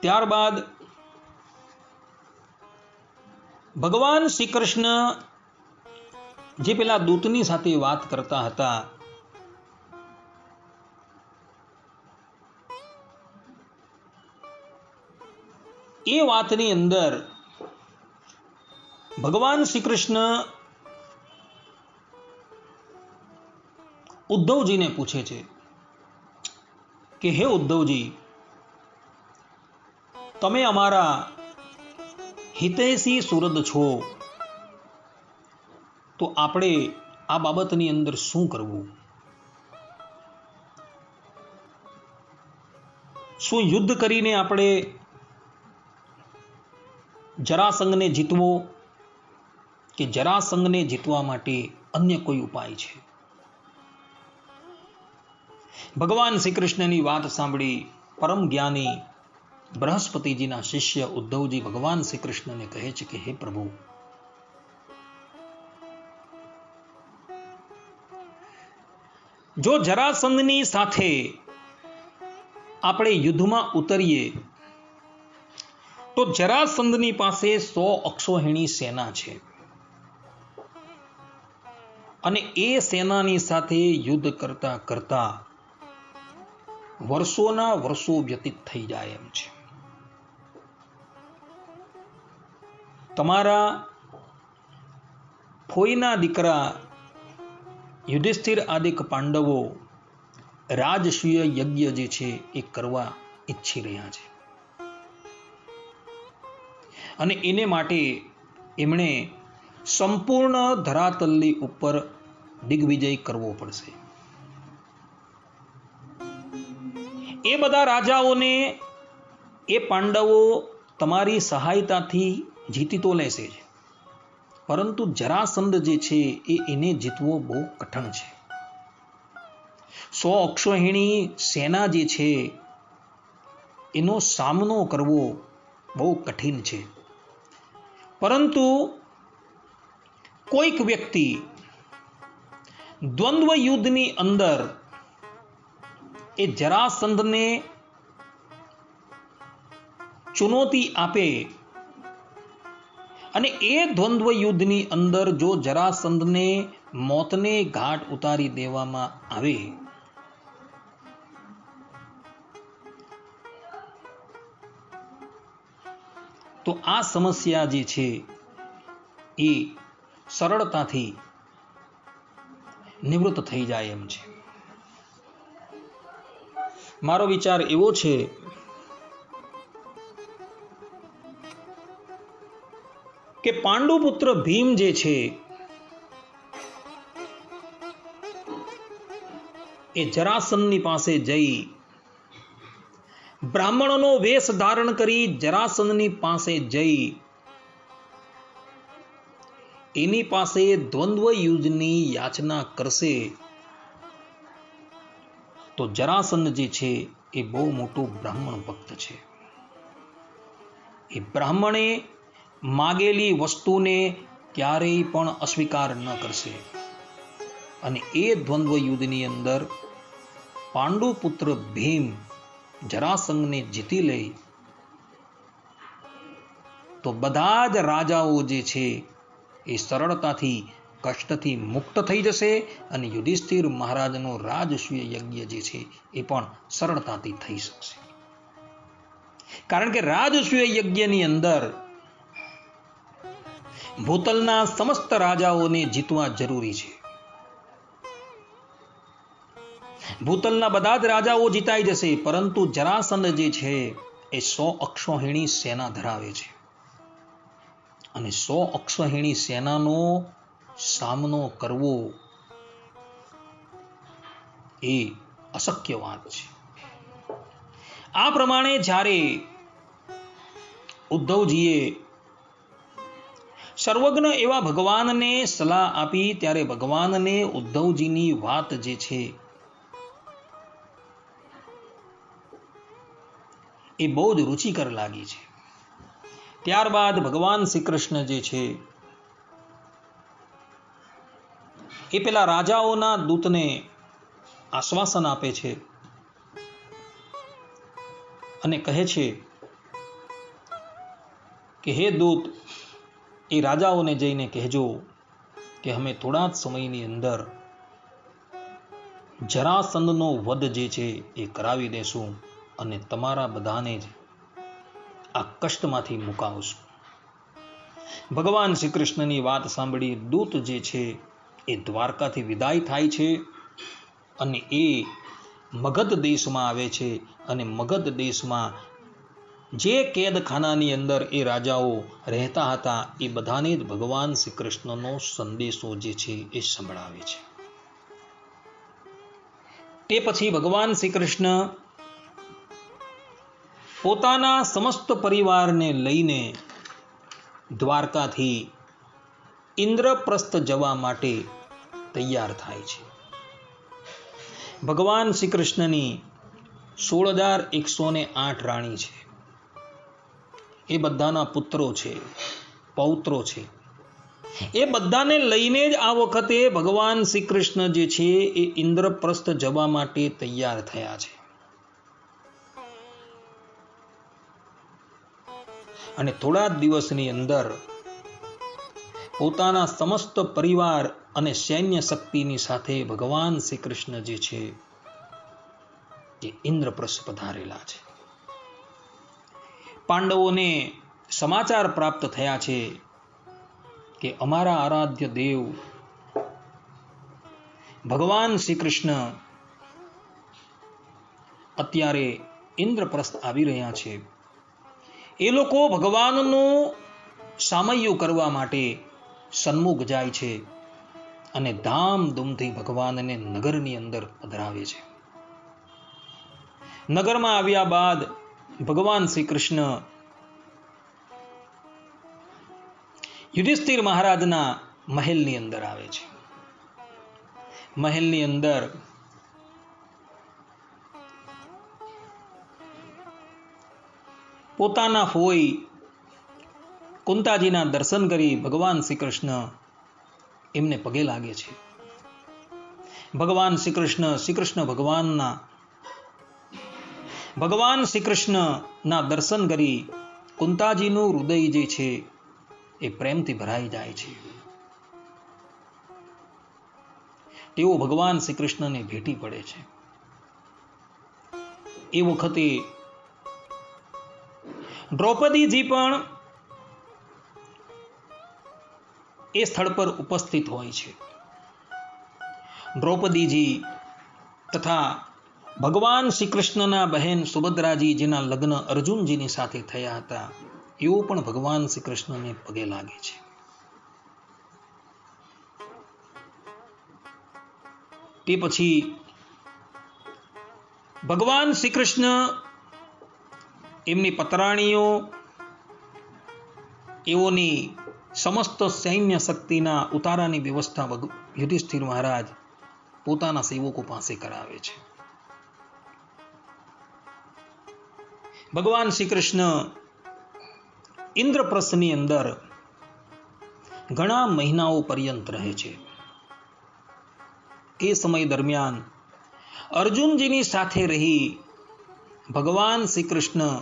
ત્યારબાદ ભગવાન શ્રી કૃષ્ણ જે પેલા દૂતની સાથે વાત કરતા હતા એ વાતની અંદર ભગવાન શ્રી કૃષ્ણ ઉદ્ધવજીને પૂછે છે કે હે ઉદ્ધવજી, તમે અમારા હિતૈષી સુરદ છો, તો આપણે આ બાબતની અંદર શું કરવું? શું યુદ્ધ કરીને આપણે જરાસંઘને જીતવો કે જરાસંઘને જીતવા માટે અન્ય કોઈ ઉપાય છે? ભગવાન શ્રી કૃષ્ણની વાત સાંભળી પરમ જ્ઞાની બૃહસ્પતિજીના શિષ્ય ઉદ્ધવજી ભગવાન શ્રી કૃષ્ણને કહે છે કે હે પ્રભુ, જો જરાસંધની સાથે આપણે યુદ્ધમાં ઉતરીએ તો જરાસંધની પાસે 100 અક્ષોહિણી સેના છે અને એ સેનાની સાથે યુદ્ધ કરતા કરતા વર્ષોના વર્ષો વ્યતીત થઈ જાય એમ છે. તમારા ફોઈના દીકરા યુધિષ્ઠિર આદિક પાંડવો રાજસૂય યજ્ઞ જે છે એ કરવા ઈચ્છી રહ્યા છે અને એને માટે એમણે સંપૂર્ણ ધરાતલની ઉપર દિગ્વિજય કરવો પડશે. એ બધા રાજાઓને એ પાંડવો તમારી સહાયતાથી જીતી તો લેશે જ, પરંતુ જરાસંધ જે છે એને જીતવો બહુ કઠણ છે. 100 અક્ષોહિણી સેના જે છે એનો સામનો કરવો બહુ કઠિન છે. પરંતુ કોઈક વ્યક્તિ દ્વંદ્વ યુદ્ધની અંદર એ જરાસંધને ચુનૌતી આપે અને એ દ્વંદ્વ યુદ્ધની અંદર જો જરાસંધને મોતને ઘાટ ઉતારી દેવામાં આવે તો આ સમસ્યા જે છે એ સરળતાથી નિવૃત્ત થઈ જાય એમ છે. મારો વિચાર એવો છે કે પાંડુપુત્ર ભીમ જે છે એ જરાસંધની પાસે જઈ બ્રાહ્મણનો વેશ ધારણ કરી જરાસંધની પાસે જઈ એની પાસે દ્વંદ્વ યુદ્ધની યાચના કરશે તો જરાસંધ જે છે એ બહુ મોટો બ્રાહ્મણ ભક્ત છે. એ બ્રાહ્મણે માગેલી વસ્તુને ક્યારેય પણ અસ્વીકાર ન કરશે અને એ દ્વંદ્વ યુદ્ધની અંદર પાંડુપુત્ર ભીમ જરાસંધને જીતી લે તો બધા જ રાજાઓ જે છે એ સરળતાથી કષ્ટથી મુક્ત થઈ જશે અને યુધિષ્ઠિર મહારાજનો રાજસૂય યજ્ઞ જે છે એ પણ સરળતાથી થઈ શકશે. કારણ કે રાજસૂય યજ્ઞની અંદર ભૂતલના સમસ્ત રાજાઓને જીતવા જરૂરી છે. ભૂતલના બધા જ રાજાઓ જીતાઈ જશે, પરંતુ જરાસંધ જે છે એ 100 અક્ષોહિણી સેના ધરાવે છે અને 100 અક્ષોહિણી સેનાનો સામનો કરવો એ અશક્ય વાત છે. આ પ્રમાણે જ્યારે ઉદ્ધવજીએ સર્વજ્ઞ એવા ભગવાનને સલાહ આપી ત્યારે ભગવાનને ઉદ્ધવજીની વાત જે છે એ બહુ જ રુચિકર લાગી છે. ત્યારબાદ ભગવાન શ્રી કૃષ્ણ જે છે એ પેલા રાજાઓના દૂતને આશ્વાસન આપે છે અને કહે છે કે હે દૂત, એ રાજાઓને જઈને કહેજો કે અમે થોડા જ સમયની અંદર જરાસંધનો વધ જે છે એ કરાવી દેશું અને તમારા બધાને જ આ કષ્ટમાંથી મુકાવશું. ભગવાન શ્રી કૃષ્ણની વાત સાંભળી દૂત જે છે એ દ્વારકાથી વિદાય થાય છે અને એ મગધ દેશમાં આવે છે અને મગધ દેશમાં જે કેદખાનાની અંદર એ રાજાઓ રહેતા હતા એ બધાને જ ભગવાન શ્રી કૃષ્ણનો સંદેશો જે છે એ સંભળાવે છે. તે પછી ભગવાન શ્રી કૃષ્ણ પોતાના સમસ્ત પરિવારને લઈને દ્વારકાથી ઇન્દ્રપ્રસ્થ જવા માટે તૈયાર થાય છે. ભગવાન શ્રી કૃષ્ણની 16,108 રાણી છે. એ બધાના પુત્રો છે, પૌત્રો છે. એ બધાને લઈને જ આ વખતે ભગવાન શ્રી કૃષ્ણ જે છે એ ઇન્દ્રપ્રસ્થ જવા માટે તૈયાર થયા છે. અને થોડા જ દિવસની અંદર પોતાના સમસ્ત પરિવાર અને સૈન્ય શક્તિની સાથે ભગવાન શ્રી કૃષ્ણ જે છે એ ઇન્દ્રપ્રસ્થ પધારેલા છે. પાંડવોને સમાચાર પ્રાપ્ત થયા છે કે અમારા આરાધ્ય દેવ ભગવાન શ્રી કૃષ્ણ અત્યારે ઇન્દ્રપ્રસ્થ આવી રહ્યા છે. એ લોકો ભગવાનનું સામૈયું કરવા માટે સન્મુખ જાય છે અને ધામધૂમથી ભગવાનને નગરની અંદર પધરાવે છે. નગરમાં આવ્યા બાદ ભગવાન શ્રી કૃષ્ણ યુધિષ્ઠિર મહારાજના મહેલની અંદર આવે છે. મહેલની અંદર પોતાના ફોઈ કુંતાજીના દર્શન કરી ભગવાન શ્રી કૃષ્ણ એમને પગે લાગે છે. ભગવાન શ્રી કૃષ્ણ ભગવાન શ્રી કૃષ્ણના દર્શન કરી કુંતાજીનું હૃદય જે છે એ પ્રેમથી ભરાઈ જાય છે. તેઓ ભગવાન શ્રી કૃષ્ણને ભેટી પડે છે. એ વખતે દ્રૌપદીજી પણ એ સ્થળ પર ઉપસ્થિત હોય છે. દ્રૌપદીજી તથા ભગવાન શ્રી કૃષ્ણના બહેન સુભદ્રાજી જેના લગ્ન અર્જુનજીની સાથે થયા હતા એઓ પણ ભગવાન શ્રી કૃષ્ણને પગે લાગે છે. તે પછી ભગવાન શ્રી કૃષ્ણ એમની પતરાણીઓ એઓની સમસ્ત સૈન્ય શક્તિના ઉતારાની વ્યવસ્થા યુધિષ્ઠિર મહારાજ પોતાના સેવકો પાસે કરાવે છે. ભગવાન શ્રી કૃષ્ણ ઇન્દ્રપ્રસ્થની અંદર ઘણા મહિનાઓ પર્યંત રહે છે. એ સમય દરમિયાન અર્જુનજીની સાથે રહી ભગવાન શ્રી કૃષ્ણ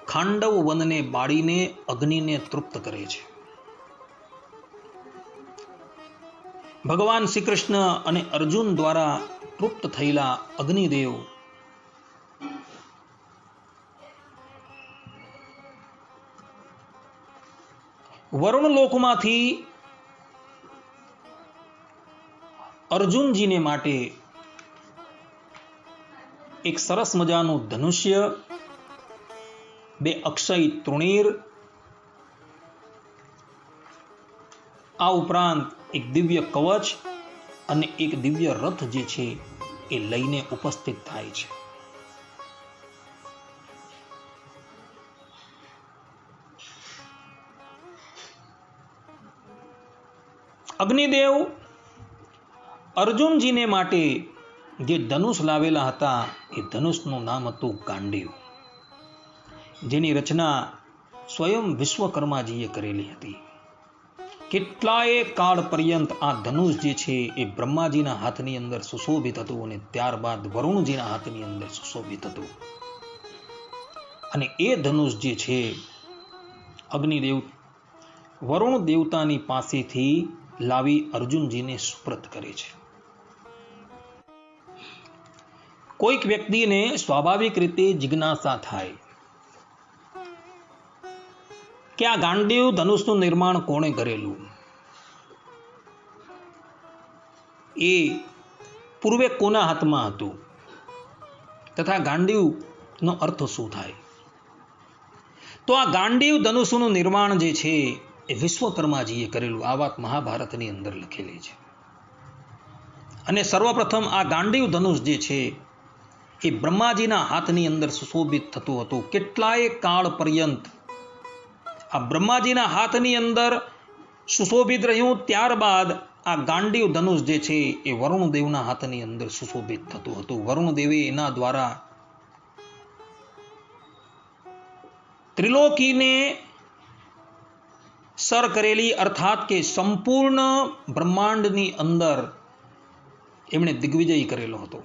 ખાંડવ વનને બાળીને અગ્નિને તૃપ્ત કરે છે. ભગવાન શ્રી કૃષ્ણ અને અર્જુન દ્વારા તૃપ્ત થયેલા અગ્નિદેવ વરુણ લોકમાંથી અર્જુનજીને માટે એક સરસ મજાનું ધનુષ્ય, 2 અક્ષય તૃણીર, આ ઉપરાંત એક દિવ્ય કવચ અને એક દિવ્ય રથ જે છે એ લઈને ઉપસ્થિત થાય છે. અગ્નિદેવ અર્જુનજીને માટે જે ધનુષ લાવેલા હતા એ ધનુષનું નામ હતું ગાંડીવ, જેની રચના સ્વયં વિશ્વકર્માજીએ કરેલી હતી. કેટલાય કાળ પર્યંત આ ધનુષ જે છે એ બ્રહ્માજીના હાથની અંદર સુશોભિત હતું અને ત્યારબાદ વરુણજીના હાથની અંદર સુશોભિત હતું. અને એ ધનુષ જે છે અગ્નિદેવ વરુણ દેવતાની પાસેથી લાવી અર્જુનજીને સુપ્રત કરે છે. કોઈક વ્યક્તિને સ્વાભાવિક રીતે જિજ્ઞાસા થાય કે આ ગાંડીવ ધનુષનું નિર્માણ કોણે કરેલું, એ પૂર્વે કોના હાથમાં હતું તથા ગાંડીવનો અર્થ શું થાય. તો આ ગાંડીવ ધનુષનું નિર્માણ જે છે એ વિશ્વકર્માજીએ કરેલું. આ વાત મહાભારતની અંદર લખેલી છે. અને સર્વપ્રથમ આ ગાંડીવ ધનુષ જે છે એ બ્રહ્માજીના હાથની અંદર સુશોભિત થતું હતું. કેટલાય કાળ પર્યંત આ બ્રહ્માજીના હાથની અંદર સુશોભિત રહ્યું. ત્યારબાદ આ ગાંડીવ ધનુષ જે છે એ વરુણદેવના હાથની અંદર સુશોભિત થતું હતું. વરુણદેવે એના દ્વારા ત્રિલોકીને સર કરેલી, અર્થાત કે સંપૂર્ણ બ્રહ્માંડની અંદર એમણે દિગ્વિજય કરેલો હતો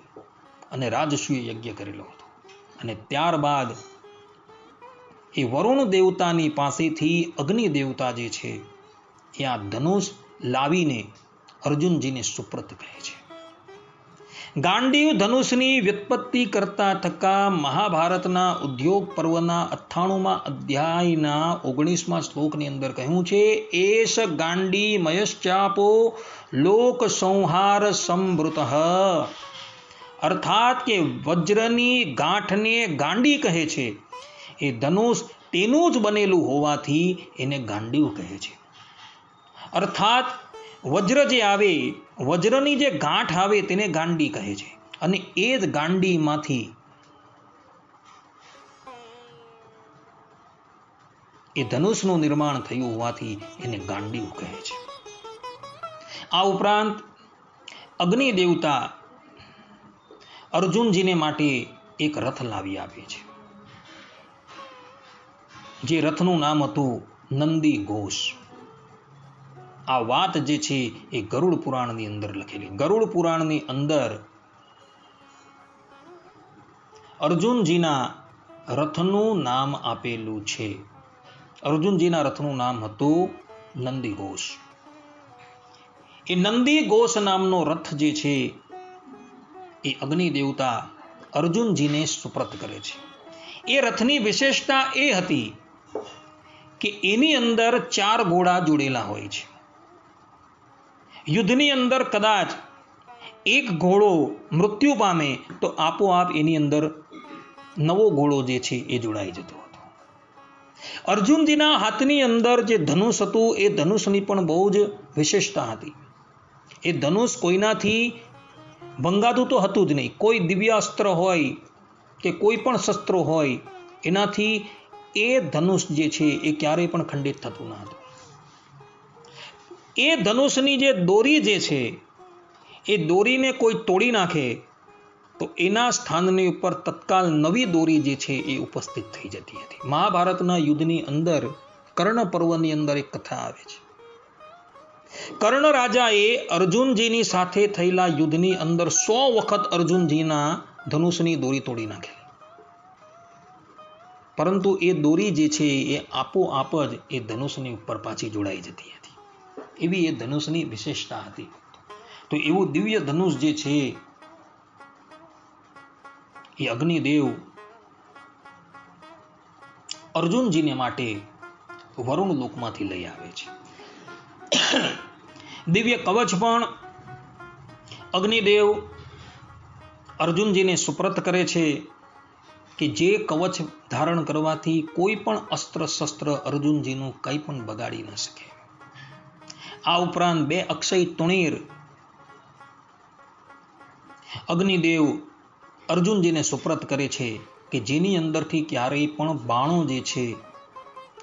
અને રાજસૂય યજ્ઞ કરેલો હતો. અને ત્યારબાદ એ વરુણ દેવતાની પાસેથી અગ્નિ દેવતા જે છે એ આ ધનુષ લાવીને અર્જુનજીને સુપ્રત કહે છે. ગાંડીવ ધનુષની વ્યુત્પત્તિ કરતા થકા મહાભારતના ઉદ્યોગ પર્વના 98મા અધ્યાયના 19મા શ્લોકની અંદર કહ્યું છે, એશ ગાંડી મયશ્ચાપો લોક સંહાર સંવૃત. અર્થાત કે વજ્રની ગાંઠને ગાંડી કહે છે. એ ધનુષ તેનું જ બનેલું હોવાથી એને ગાંડીવ કહે છે. અર્થાત વજ્ર જે આવે, વજ્રની જે ગાંઠ આવે તેને ગાંડી કહે છે. અને એ જ ગાંડીમાંથી એ ધનુષનું નિર્માણ થયું હોવાથી એને ગાંડીવ કહે છે. આ ઉપરાંત અગ્નિ દેવતા અર્જુનજીને માટે એક રથ લાવી આપે છે. જે રથનું નામ હતું નંદી ઘોષ. આ વાત જે છે એ ગરુડ પુરાણની અંદર લખેલી. ગરુડ પુરાણની અંદર અર્જુનજીના રથનું નામ આપેલું છે. અર્જુનજીના રથનું નામ હતું નંદી ઘોષ. એ નંદી ઘોષ નામનો રથ જે છે એ અગ્નિ દેવતા અર્જુનજીને સુપ્રત કરે છે. એ રથની વિશેષતા એ હતી કે એની અંદર 4 ઘોડા જોડેલા હોય છે. યુદ્ધની અંદર કદાચ એક ઘોડો મૃત્યુ પામે તો આપોઆપ એની અંદર નવો ઘોડો જે છે એ જોડાઈ જતો હતો. અર્જુનજીના હાથની અંદર જે ધનુષ હતું એ ધનુષની પણ બહુ જ વિશેષતા હતી. એ ધનુષ કોઈનાથી ભંગાતું તો હતું જ નહીં. કોઈ દિવ્ય અસ્ત્ર હોય કે કોઈ પણ શસ્ત્ર હોય એનાથી એ ધનુષ જે છે એ ક્યારેય પણ ખંડિત થતું ન હતું. એ ધનુષની જે દોરી જે છે એ દોરીને કોઈ તોડી નાખે તો એના સ્થાનની ઉપર તત્કાલ નવી દોરી જે છે એ ઉપસ્થિત થઈ જતી હતી. મહાભારતના યુદ્ધની અંદર કર્ણ પર્વની અંદર એક કથા આવે છે. કર્ણ રાજાએ અર્જુનજીની સાથે થયેલા યુદ્ધની અંદર 100 વખત અર્જુનજીના ધનુષની દોરી તોડી નાખેલી. પરંતુ એ દોરી જે છે એ આપોઆપ જ એ ધનુષની ઉપર પાછી જોડાઈ જતી હતી. એવી એ ધનુષની વિશેષતા હતી. તો એવું દિવ્ય ધનુષ જે છે એ અગ્નિદેવ અર્જુનજીને માટે વરુણ લોકમાંથી લઈ આવે છે. દિવ્ય કવચ પણ અગ્નિદેવ અર્જુનજીને સુપ્રત કરે છે કે જે કવચ ધારણ કરવાથી કોઈ પણ અસ્ત્ર શસ્ત્ર અર્જુનજીનું કંઈ પણ બગાડી ન શકે. આ ઉપરાંત 2 અક્ષય તુણીર અગ્નિદેવ અર્જુનજીને સુપ્રત કરે છે કે જેની અંદરથી ક્યારેય પણ બાણો જે છે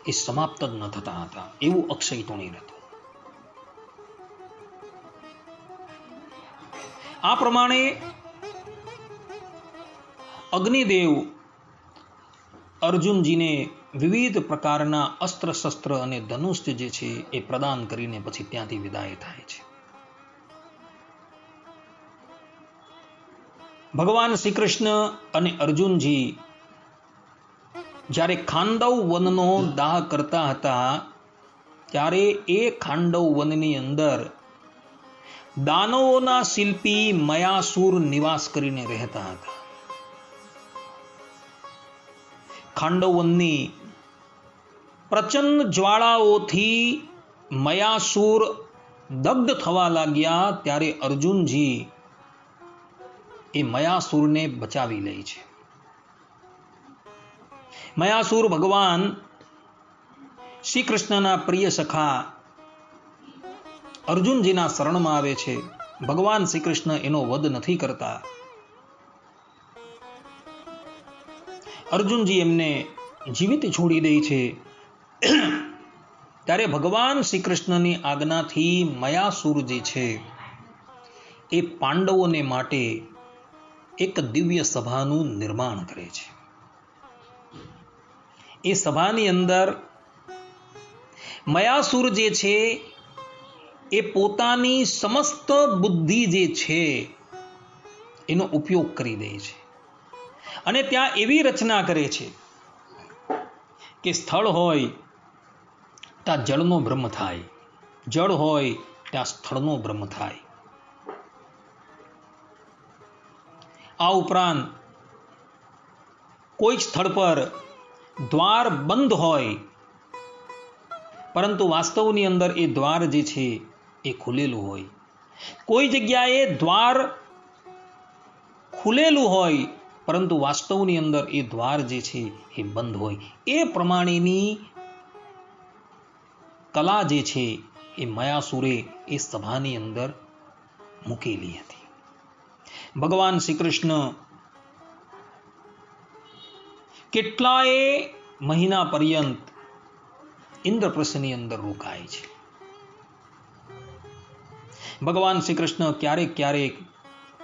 એ સમાપ્ત જ ન થતા હતા. એવું અક્ષય તુણીર હતું. આ પ્રમાણે અગ્નિદેવ અર્જુનજીને વિવિધ પ્રકારના અસ્ત્ર શસ્ત્ર અને ધનુષ જે છે એ પ્રદાન કરીને પછી ત્યાંથી વિદાય થાય છે. ભગવાન શ્રી કૃષ્ણ અને અર્જુનજી જ્યારે ખાંડવ વનનો દાહ કરતા હતા ત્યારે એ ખાંડવ વનની અંદર દાનવોના શિલ્પી મયાસુર નિવાસ કરીને રહેતા હતા. ખાંડવ વનની પ્રચંડ જ્વાળાઓથી મયાસુર દગ્ધ થવા લાગ્યા ત્યારે અર્જુનજી એ મયાસુરને બચાવી લે છે. મયાસુર ભગવાન શ્રી કૃષ્ણના પ્રિય સખા અર્જુનજીના શરણમાં આવે છે. ભગવાન શ્રી કૃષ્ણ એનો વધ નથી કરતા. અર્જુનજી એમને જીવિત છોડી દે છે. ત્યારે ભગવાન શ્રી કૃષ્ણની આજ્ઞાથી મયાસુર જે છે એ પાંડવોને માટે એક દિવ્ય સભાનું નિર્માણ કરે છે. એ સભાની અંદર મયાસુર જે છે એ પોતાની સમસ્ત બુદ્ધિ જે છે એનો ઉપયોગ કરી દે છે અને ત્યાં એવી રચના કરે છે કે સ્થળ હોય ત્યાં જળનો બ્રહ્મ થાય, જળ હોય ત્યાં સ્થળનો બ્રહ્મ થાય. આ ઉપરાંત કોઈ સ્થળ પર દ્વાર બંધ હોય પરંતુ વાસ્તવની અંદર એ દ્વાર જે છે એ ખુલેલું હોય, કોઈ જગ્યાએ દ્વાર ખુલેલું હોય પરંતુ વાસ્તવની અંદર એ દ્વાર જે છે એ બંધ હોય. એ પ્રમાણેની કલા જે છે એ મયાસુરે એ સભાની અંદર મૂકેલી હતી. ભગવાન શ્રી કૃષ્ણ કેટલાય મહિના પર્યંત ઇન્દ્રપ્રસ્થની અંદર રોકાય છે. ભગવાન શ્રી કૃષ્ણ ક્યારેક ક્યારેક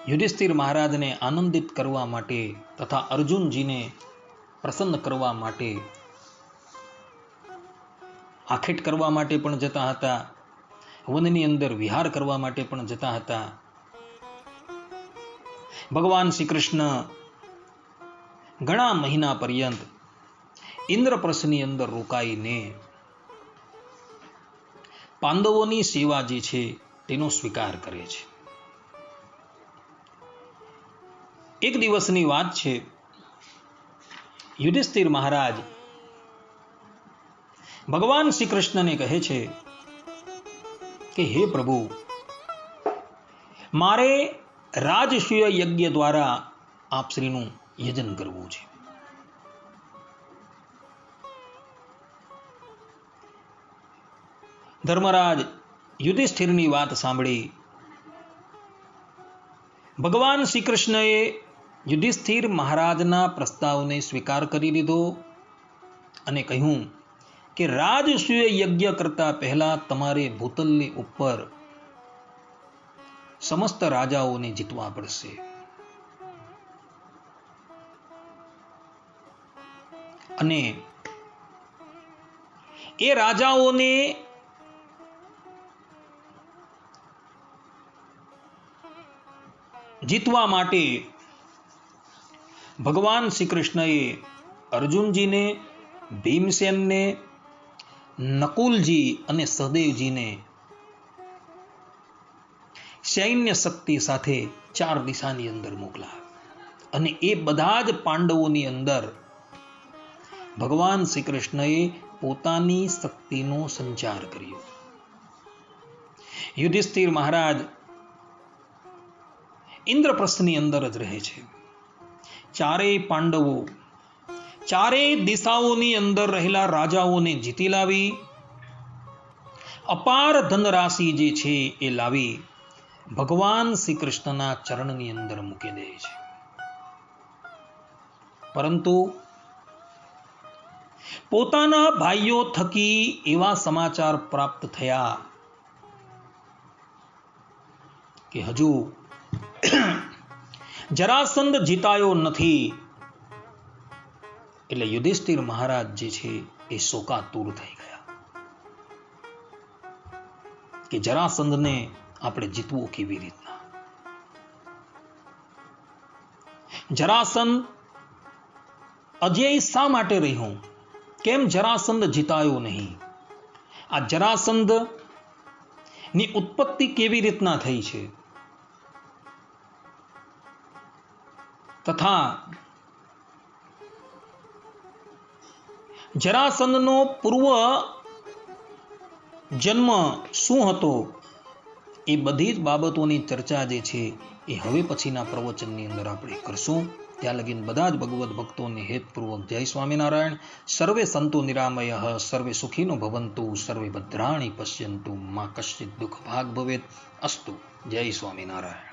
યુધિષ્ઠિર મહારાજને આનંદિત કરવા માટે તથા અર્જુનજીને પ્રસન્ન કરવા માટે આખેટ કરવા માટે પણ જતા હતા, વનની અંદર વિહાર કરવા માટે પણ જતા હતા. ભગવાન શ્રી કૃષ્ણ ઘણા મહિના પર્યંત ઇન્દ્રપ્રસ્થની અંદર રોકાઈને પાંડવોની સેવા જે છે તેનો સ્વીકાર કરે છે. એક દિવસની વાત છે, યુધિષ્ઠિર મહારાજ ભગવાન શ્રી કૃષ્ણને કહે છે કે હે પ્રભુ, મારે રાજસૂય યજ્ઞ દ્વારા આપશ્રીનું યજન કરવું છે. ધર્મરાજ યુધિષ્ઠિરની વાત સાંભળી ભગવાન શ્રી કૃષ્ણએ યુધિષ્ઠિર મહારાજના પ્રસ્તાવને સ્વીકાર કરી લીધો અને કહ્યું કે રાજસૂય યજ્ઞ કરતા પહેલા તમારે ભૂતલની ઉપર સમસ્ત રાજાઓને જીતવા પડશે. અને એ રાજાઓને જીતવા માટે ભગવાન શ્રી કૃષ્ણએ અર્જુનજીને, ભીમસેનને, નકુલજી અને સહદેવજીને સૈન્ય શક્તિ સાથે 4 દિશાની અંદર મોકલા અને એ બધા જ પાંડવોની અંદર ભગવાન શ્રી કૃષ્ણએ પોતાની શક્તિનો સંચાર કર્યો. યુધિષ્ઠિર મહારાજ ઇન્દ્રપ્રસ્થની અંદર જ રહે છે. ચારેય પાંડવો ચારેય દિશાઓની અંદર રહેલા રાજાઓને જીતી લાવી અપાર ધનરાશિ જે છે એ લાવી ભગવાન શ્રી કૃષ્ણના ચરણની અંદર મૂકી દે છે. પરંતુ પોતાના ભાઈઓ થકી એવા સમાચાર પ્રાપ્ત થયા કે હજુ જરાસંધ જીતાયો નથી. એટલે યુધિષ્ઠિર મહારાજ જે છે એ શોકાતુર થઈ ગયા કે જરાસંધને આપણે જીતવું કેવી રીતના. જરાસંધ અજેય શા માટે રહ્યું? કેમ જરાસંધ જીતાયો નહીં? આ જરાસંધ ની ઉત્પત્તિ કેવી રીતના થઈ છે? તથા જરાસંધનો પૂર્વ જન્મ શું હતો? એ બધી જ બાબતોની ચર્ચા જે છે એ હવે પછીના પ્રવચનની અંદર આપણે કરશું. ત્યાં લગીન બધા જ ભગવત ભક્તોને હેતપૂર્વક જય સ્વામિનારાયણ. સર્વે સંતો નિરામયઃ, સર્વે સુખીનો ભવંતુ, સર્વે ભદ્રાણી પશ્યંતુ, મા કશ્ચિત દુઃખ ભાગ ભવેત. અસ્તુ. જય સ્વામિનારાયણ.